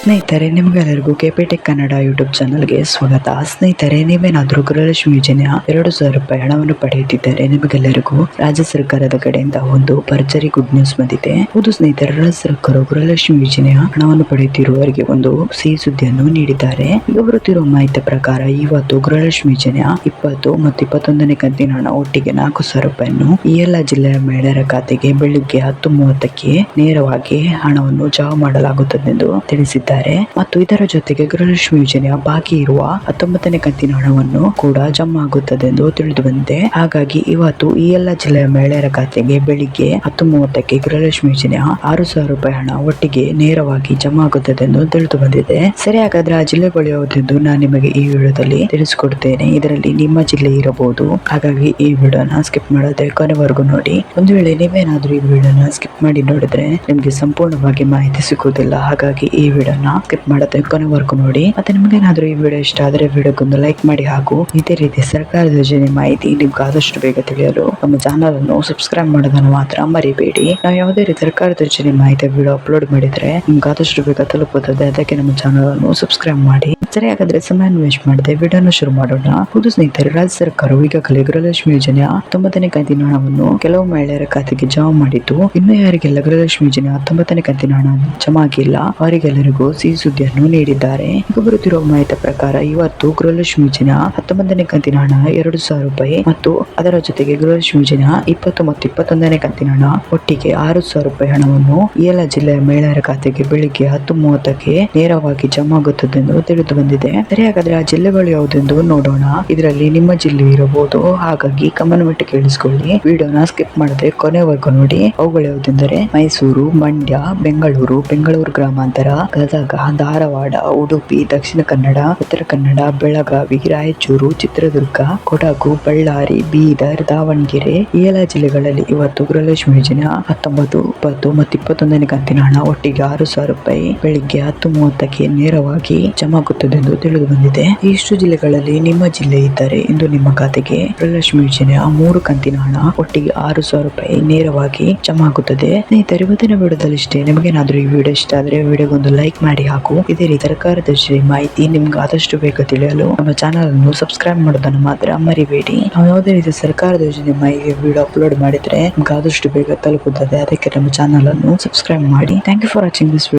ಸ್ನೇಹಿತರೆ, ನಿಮಗೆಲ್ಲರಿಗೂ ಕೆಪಿಟೆಕ್ ಕನ್ನಡ ಯೂಟ್ಯೂಬ್ ಚಾನಲ್ಗೆ ಸ್ವಾಗತ. ಸ್ನೇಹಿತರೆ, ನೀವೇನಾದರೂ ಗೃಹಲಕ್ಷ್ಮಿ ಯೋಜನೆಯ 2,000 ರೂಪಾಯಿ ಹಣವನ್ನು ಪಡೆಯುತ್ತಿದ್ದರೆ ನಿಮಗೆಲ್ಲರಿಗೂ ರಾಜ್ಯ ಸರ್ಕಾರದ ಕಡೆಯಿಂದ ಒಂದು ಭರ್ಜರಿ ಗುಡ್ ನ್ಯೂಸ್ ಬಂದಿದೆ. ಹೌದು ಸ್ನೇಹಿತರೆ, ರಾಜ್ಯ ಸರ್ಕಾರ ಗೃಹಲಕ್ಷ್ಮಿ ಯೋಜನೆಯ ಹಣವನ್ನು ಪಡೆಯುತ್ತಿರುವವರಿಗೆ ಒಂದು ಸಿಹಿ ಸುದ್ದಿಯನ್ನು ನೀಡಿದ್ದಾರೆ. ಈಗ ಬರುತ್ತಿರುವ ಮಾಹಿತಿ ಪ್ರಕಾರ ಇವತ್ತು ಗೃಹಲಕ್ಷ್ಮಿ ಯೋಜನೆಯ 20 ಮತ್ತು 21ನೇ ಕಂತಿನ ಹಣ ಒಟ್ಟಿಗೆ 4,000 ರೂಪಾಯಿಯನ್ನು ಈ ಎಲ್ಲ ಜಿಲ್ಲೆಯ ಮಹಿಳೆಯರ ಖಾತೆಗೆ ಬೆಳಿಗ್ಗೆ 10:30ಕ್ಕೆ ನೇರವಾಗಿ ಹಣವನ್ನು ಜಮಾ ಮಾಡಲಾಗುತ್ತದೆ ಎಂದು ತಿಳಿಸಿದ್ದಾರೆ. ಮತ್ತು ಇದರ ಜೊತೆಗೆ ಗೃಹಲಕ್ಷ್ಮಿ ಯೋಜನೆಯ ಬಾಕಿ ಇರುವ 19ನೇ ಕಂತಿನ ಹಣವನ್ನು ಕೂಡ ಜಮಾ ಆಗುತ್ತದೆ ಎಂದು ತಿಳಿದು ಬಂದಿದೆ. ಹಾಗಾಗಿ ಇವತ್ತು ಈ ಎಲ್ಲ ಜಿಲ್ಲೆಯ ಮಹಿಳೆಯರ ಖಾತೆಗೆ ಬೆಳಿಗ್ಗೆ 10:30ಕ್ಕೆ ಗೃಹಲಕ್ಷ್ಮಿ ಯೋಜನೆಯ 6,000 ರೂಪಾಯಿ ಹಣ ಒಟ್ಟಿಗೆ ನೇರವಾಗಿ ಜಮಾ ಆಗುತ್ತದೆ ಎಂದು ತಿಳಿದು ಬಂದಿದೆ. ಸರಿ, ಹಾಗಾದ್ರೆ ಆ ಜಿಲ್ಲೆಗಳು ಯಾವುದೆಂದು ನಾನು ನಿಮಗೆ ಈ ವಿಡಿಯೋದಲ್ಲಿ ತಿಳಿಸಿಕೊಡ್ತೇನೆ. ಇದರಲ್ಲಿ ನಿಮ್ಮ ಜಿಲ್ಲೆ ಇರಬಹುದು. ಹಾಗಾಗಿ ಈ ವಿಡಿಯೋನ ಸ್ಕಿಪ್ ಮಾಡದೆ ಕೊನೆವರೆಗೂ ನೋಡಿ. ಒಂದು ವೇಳೆ ನೀವೇನಾದ್ರೂ ಈ ವಿಡಿಯೋನ ಸ್ಕಿಪ್ ಮಾಡಿ ನೋಡಿದ್ರೆ ನಿಮಗೆ ಸಂಪೂರ್ಣವಾಗಿ ಮಾಹಿತಿ ಸಿಗುವುದಿಲ್ಲ. ಹಾಗಾಗಿ ಈ ವಿಡಿಯೋನ ಸ್ಕಿಪ್ ಮಾಡದೆ ಕೊನೆವರೆಗೂ ನೋಡಿ. ಮತ್ತೆ ನಿಮಗೇನಾದ್ರೂ ಈ ವಿಡಿಯೋ ಇಷ್ಟ ಆದರೆ ವಿಡಿಯೋಗೊಂದು ಲೈಕ್ ಮಾಡಿ ಹಾಗೂ ಇದೇ ರೀತಿ ಸರ್ಕಾರದ ಯೋಜನೆ ಮಾಹಿತಿ ನಿಮ್ಗೆ ಆದಷ್ಟು ಬೇಗ ತಿಳಿಯಲು ನಮ್ಮ ಚಾನಲ್ ಅನ್ನು ಸಬ್ಸ್ಕ್ರೈಬ್ ಮಾಡೋದನ್ನು ಮಾತ್ರ ಮರಿಬೇಡಿ. ನಾವು ಯಾವುದೇ ರೀತಿ ಸರ್ಕಾರದ ಯೋಜನೆ ಮಾಹಿತಿ ವಿಡಿಯೋ ಅಪ್ಲೋಡ್ ಮಾಡಿದ್ರೆ ನಿಮ್ಗೆ ಆದಷ್ಟು ಬೇಗ ತಲುಪುತ್ತದೆ. ಅದಕ್ಕೆ ನಮ್ಮ ಚಾನಲ್ ಅನ್ನು ಸಬ್ಸ್ಕ್ರೈಬ್ ಮಾಡಿ. ಸರಿ, ಹಾಗಾದ್ರೆ ಸಮಯ ವೇಸ್ಟ್ ಮಾಡದೆ ವಿಡಿಯೋನ ಶುರು ಮಾಡೋಣ. ಹೌದು ಸ್ನೇಹಿತರೆ, ರಾಜ್ಯ ಸರ್ಕಾರವು ಈಗಾಗಲೇ ಗೃಹಲಕ್ಷ್ಮಿ ಯೋಜನೆಯ 19ನೇ ಕಂತಿನ ಹಣವನ್ನು ಕೆಲವು ಮಹಿಳೆಯರ ಖಾತೆಗೆ ಜಮಾ ಮಾಡಿದ್ದು, ಇನ್ನು ಯಾರಿಗೆಲ್ಲ ಗೃಹಲಕ್ಷ್ಮಿ ಯೋಜನೆಯ 19ನೇ ಕಂತಿನ ಹಣ ಜಮಾ ಆಗಿಲ್ಲ ಅವರಿಗೆಲ್ಲರಿಗೂ ಸಿಹಿ ಸುದ್ದಿಯನ್ನು ನೀಡಿದ್ದಾರೆ. ಈಗ ಬರುತ್ತಿರುವ ಮಾಹಿತಿ ಪ್ರಕಾರ ಇವತ್ತು ಗೃಹಲಕ್ಷ್ಮಿ ಯೋಜನೆಯ 19ನೇ ಕಂತಿನ ಹಣ 2,000 ರೂಪಾಯಿ ಮತ್ತು ಅದರ ಜೊತೆಗೆ ಗೃಹಲಕ್ಷ್ಮಿ ಯೋಜನೆಯ 20 ಮತ್ತು 21ನೇ ಕಂತಿನ ಹಣ ಒಟ್ಟಿಗೆ 6,000 ರೂಪಾಯಿ ಹಣವನ್ನು ಈ ಎಲ್ಲ ಜಿಲ್ಲೆಯ ಮಹಿಳೆಯರ ಖಾತೆಗೆ ಬೆಳಿಗ್ಗೆ 10:30ಕ್ಕೆ ನೇರವಾಗಿ ಜಮಾ ಆಗುತ್ತದೆ ಎಂದು ತಿಳಿದು ಬಂದಿದೆ. ಸರಿ, ಹಾಗಾದ್ರೆ ಆ ಜಿಲ್ಲೆಗಳು ಯಾವುದೆಂದು ನೋಡೋಣ. ಇದರಲ್ಲಿ ನಿಮ್ಮ ಜಿಲ್ಲೆ ಇರಬಹುದು. ಹಾಗಾಗಿ ಕಮೆಂಟ್ ಬಿಟ್ಟು ಕೇಳಿಸಿಕೊಳ್ಳಿ. ವಿಡಿಯೋನ ಸ್ಕಿಪ್ ಮಾಡದೆ ಕೊನೆವರೆಗೂ ನೋಡಿ. ಅವುಗಳು ಯಾವುದೆಂದರೆ ಮೈಸೂರು, ಮಂಡ್ಯ, ಬೆಂಗಳೂರು ಗ್ರಾಮಾಂತರ, ಗದಗ, ಧಾರವಾಡ, ಉಡುಪಿ, ದಕ್ಷಿಣ ಕನ್ನಡ, ಉತ್ತರ ಕನ್ನಡ, ಬೆಳಗಾವಿ, ರಾಯಚೂರು, ಚಿತ್ರದುರ್ಗ, ಕೊಡಗು, ಬಳ್ಳಾರಿ, ಬೀದರ್, ದಾವಣಗೆರೆ ಈ ಎಲ್ಲ ಜಿಲ್ಲೆಗಳಲ್ಲಿ ಇವತ್ತು ಗೃಹಲಕ್ಷ್ಮಿ ಯೋಜನೆಯ 19, 20 ಮತ್ತು 21ನೇ ಕಂತಿನ ಹಣ ಒಟ್ಟಿಗೆ 6,000 ರೂಪಾಯಿ ಬೆಳಿಗ್ಗೆ 10:30ಕ್ಕೆ ನೇರವಾಗಿ ಜಮಾ ಆಗುತ್ತದೆ ಎಂದು ತಿಳಿದು ಬಂದಿದೆ. ಇಷ್ಟು ಜಿಲ್ಲೆಗಳಲ್ಲಿ ನಿಮ್ಮ ಜಿಲ್ಲೆ ಇದ್ದರೆ ಇಂದು ನಿಮ್ಮ ಖಾತೆಗೆ ಗೃಹಲಕ್ಷ್ಮಿ ಯೋಜನೆಯ 3 ಕಂತಿನ ಹಣ ಒಟ್ಟಿಗೆ 6,000 ರೂಪಾಯಿ ನೇರವಾಗಿ ಜಮಾ ಆಗುತ್ತದೆ. ಸ್ನೇಹಿತರೆ, ಇವತ್ತಿನ ವಿಡಿಯೋದಲ್ಲಿ ಇಷ್ಟೇ. ನಿಮಗೇನಾದ್ರೂ ಈ ವಿಡಿಯೋ ಇಷ್ಟ ಆದರೆ ವಿಡಿಯೋಗೊಂದು ಲೈಕ್ ಮಾಡಿ ಹಾಗೂ ಇದೇ ರೀತಿ ಸರ್ಕಾರದ ಮಾಹಿತಿ ನಿಮ್ಗೆ ಆದಷ್ಟು ಬೇಗ ತಿಳಿಯಲು ನಮ್ಮ ಚಾನಲ್ ಅನ್ನು ಸಬ್ಸ್ಕ್ರೈಬ್ ಮಾಡೋದನ್ನು ಮಾತ್ರ ಮರಿಬೇಡಿ. ನಾವು ಯಾವುದೇ ರೀತಿ ಸರ್ಕಾರದ ಯೋಜನೆ ಮಾಹಿತಿ ವಿಡಿಯೋ ಅಪ್ಲೋಡ್ ಮಾಡಿದ್ರೆ ನಿಮ್ಗೆ ಆದಷ್ಟು ಬೇಗ ತಲುಪುತ್ತದೆ. ಅದಕ್ಕೆ ನಮ್ಮ ಚಾನಲ್ ಅನ್ನು ಸಬ್ಸ್ಕ್ರೈಬ್ ಮಾಡಿ. Thank you for watching this video.